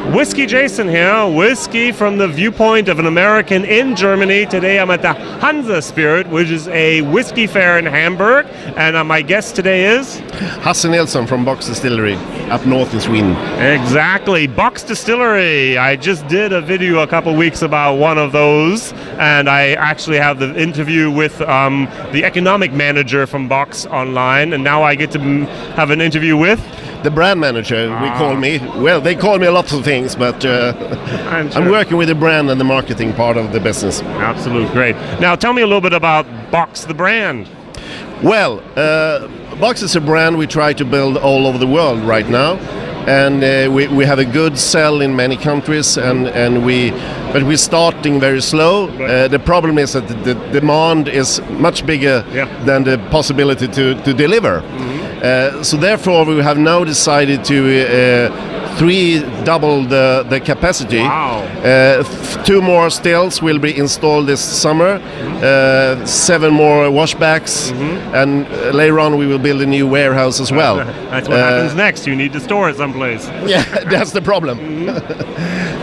WhiskyJason here, whiskey from the viewpoint of an American in Germany. Today I'm at the Hanse Spirit, which is a whiskey fair in Hamburg, and my guest today is? Hasse Nilsson from Box Distillery, up north in Sweden. Exactly, Box Distillery. I just did a video a couple weeks about one of those, and I actually have the interview with the economic manager from Box online, and now I get to have an interview with? The brand manager, we call me. Well, they call me a lot of things, but I'm working with the brand and the marketing part of the business. Absolutely, great. Now tell me a little bit about Box, the brand. Well, Box is a brand we try to build all over the world right now, and we have a good sell in many countries, but we're starting very slow. Right. The problem is that the demand is much bigger than the possibility to deliver. So therefore we have now decided to double the capacity. Wow. 2 more stills will be installed this summer, 7 more washbacks, and later on we will build a new warehouse as well. That's what happens next. You need to store it someplace. Yeah, that's the problem.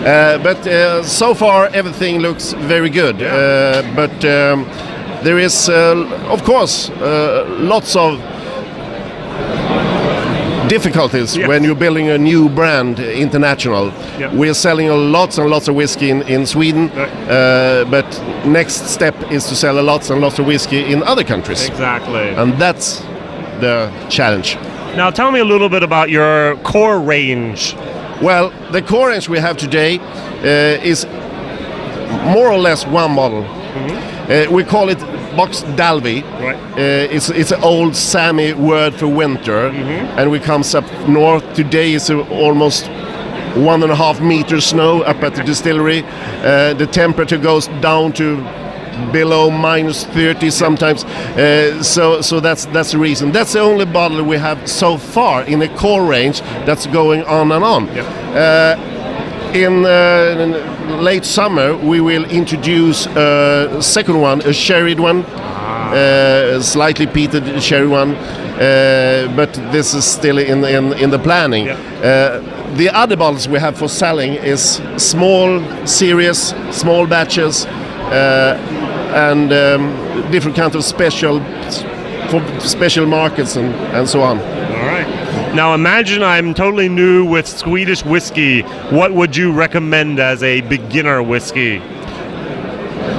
But so far everything looks very good. But there is, of course, lots of difficulties when you're building a new brand international. We're selling lots and lots of whiskey in Sweden, but next step is to sell lots and lots of whiskey in other countries. Exactly. And that's the challenge. Now tell me a little bit about your core range. Well, the core range we have today is more or less one model. We call it Box Dalby. Right. It's an old Sami word for winter, and we comes up north. Today is almost 1.5 meters snow up at the distillery. The temperature goes down to below -30 sometimes. So that's the reason. That's the only bottle we have so far in the core range that's going on and on. In late summer, we will introduce a second one, a sherried one, a slightly peated sherry one, but this is still in the planning. The other bottles we have for selling is small series, small batches, and different kinds of special for special markets and so on. All right. Now imagine I'm totally new with Swedish whiskey. What would you recommend as a beginner whiskey?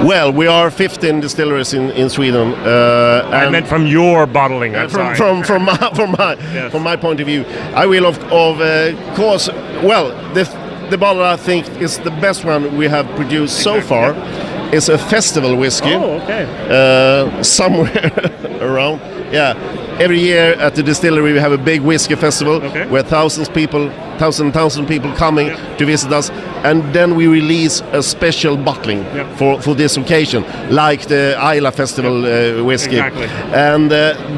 Well, we are 15 distilleries in Sweden. I meant from your bottling. From my point of view, I will of course. Well, the bottle I think is the best one we have produced so far. Is a festival whiskey. Oh, okay. Somewhere around. Yeah. Every year at the distillery we have a big whiskey festival where thousand people coming to visit us, and then we release a special bottling for this occasion, like the Isla Festival whiskey. Exactly. And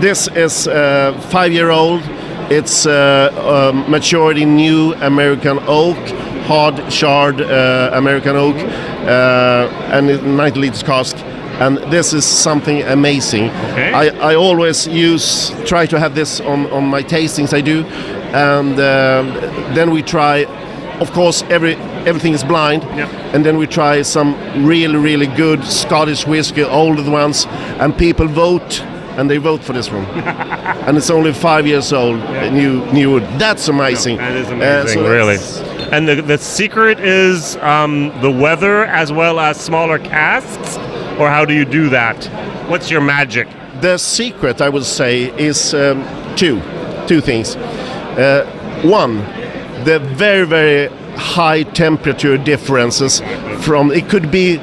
this is 5-year-old. It's matured in new American oak, hard charred American oak, and 90 liters cask. And this is something amazing. I always try to have this on my tastings I do, and then we try, of course everything is blind, and then we try some really good Scottish whiskey, older ones, and people vote, and they vote for this one. And it's only 5 years old, new wood. That's amazing. That is amazing, really. And the secret is the weather as well as smaller casks? Or how do you do that? What's your magic? The secret, I would say, is two things. One, the very high temperature differences from, it could be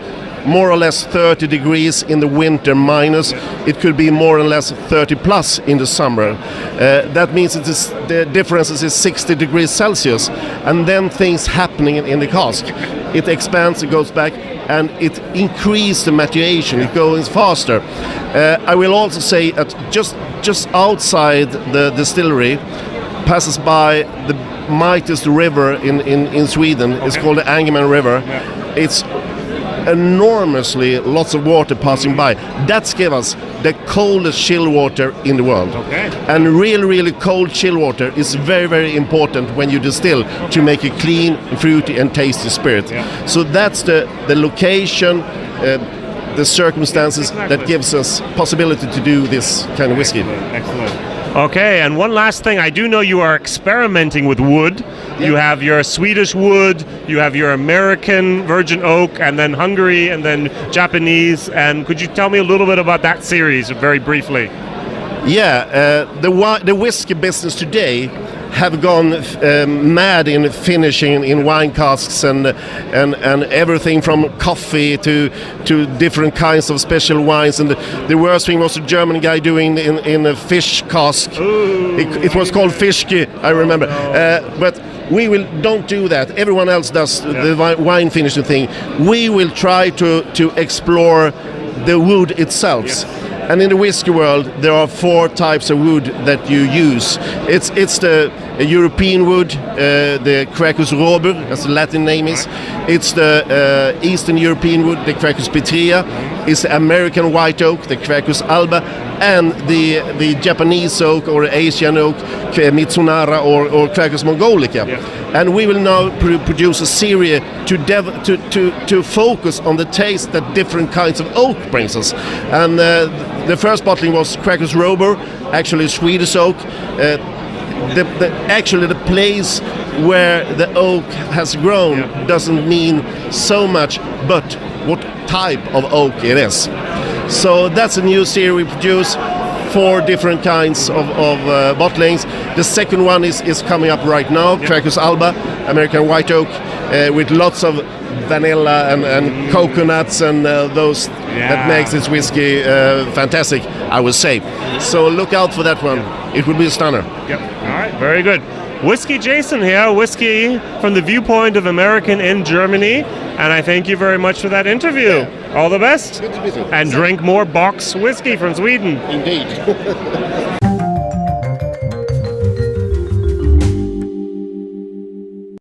more or less 30 degrees in the winter minus, it could be more or less 30 plus in the summer. That means the difference is 60 degrees Celsius, and then things happening in the cask. It expands, it goes back, and it increases the maturation, it goes faster. I will also say that just outside the distillery passes by the mightiest river in Sweden. It's called the Angerman River. It's enormously lots of water passing by. That's give us the coldest chill water in the world. Okay. And really cold chill water is very important when you distill to make a clean, fruity and tasty spirit. Yeah. So that's the location, the circumstances that gives us possibility to do this kind of whiskey. Excellent. Okay, and one last thing. I do know you are experimenting with wood. You have your Swedish wood, you have your American virgin oak, and then Hungary, and then Japanese. And could you tell me a little bit about that series, very briefly? Yeah, the whiskey business today have gone mad in finishing in wine casks and everything from coffee to different kinds of special wines. And the worst thing was a German guy doing in a fish cask. It was called Whisky, I remember. But we don't do that. Everyone else does the wine finishing thing. We will try to explore the wood itself. Yes. And in the whiskey world, there are 4 types of wood that you use. It's the European wood, the Quercus robur, as the Latin name is. It's the Eastern European wood, the Quercus petrea. It's the American white oak, the Quercus alba, and the Japanese oak or Asian oak, Mitsunara or Quercus mongolica. Yeah. And we will now produce a series to focus on the taste that different kinds of oak brings us. And the first bottling was Quercus robur, actually Swedish oak. Actually the place where the oak has grown doesn't mean so much, but what type of oak it is. So that's a new series we produce, 4 different kinds of bottlings. The second one is coming up right now, Quercus alba, American white oak, with lots of vanilla and coconuts and those that makes this whiskey fantastic, I would say. So look out for that one. It will be a stunner. Yep. All right. Very good. WhiskyJason here, whiskey from the viewpoint of American in Germany, and I thank you very much for that interview. Yeah. All the best. Good to be here. And drink more box whiskey from Sweden. Indeed.